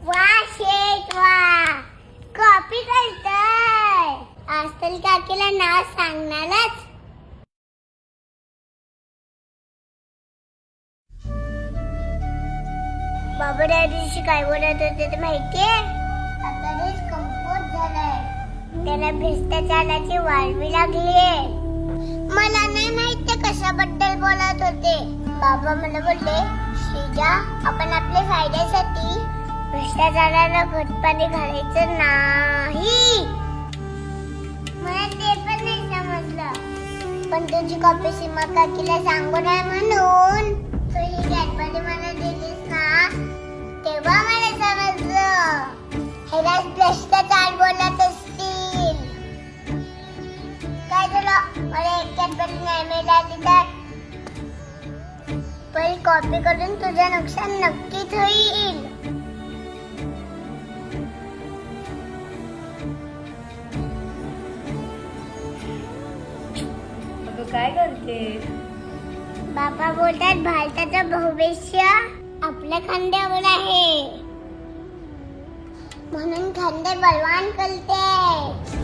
वा शेट वा, कॉपी करताय. आज तर काकीला नाव सांगणारच. बाबा त्या दिवशी काय बोलत होते ते माहितीये? आता देश कमकुवत झालाय, त्याला भ्रष्टाचाराची वाळवी लागलीये. मला नाही माहित ते कशाबद्दल बोलत होते. बाबा मला बोलले, श्रीजा आपण आपल्या फायद्यासाठी भ्रष्टाचाराला खतपाणी घालायचं नाही. मला ते पण नाही समजलं, पण तुझी कॉपी सीमा काकीला सांगू नये म्हणून तू ही कॅडबरी मला दिलीस ना, तेव्हा मला समजलं ह्यालाच भ्रष्टाचार बोलत असतील. काय झालं, मला एक कॅडबरी नाही मिळाली तर पण कॉपी करून तुझं नुकसान नक्कीच होईल. काय करते? बाबा बोलतात भारताचं भविष्य आपल्या खांद्यावर आहे, म्हणून खांदे बलवान करते.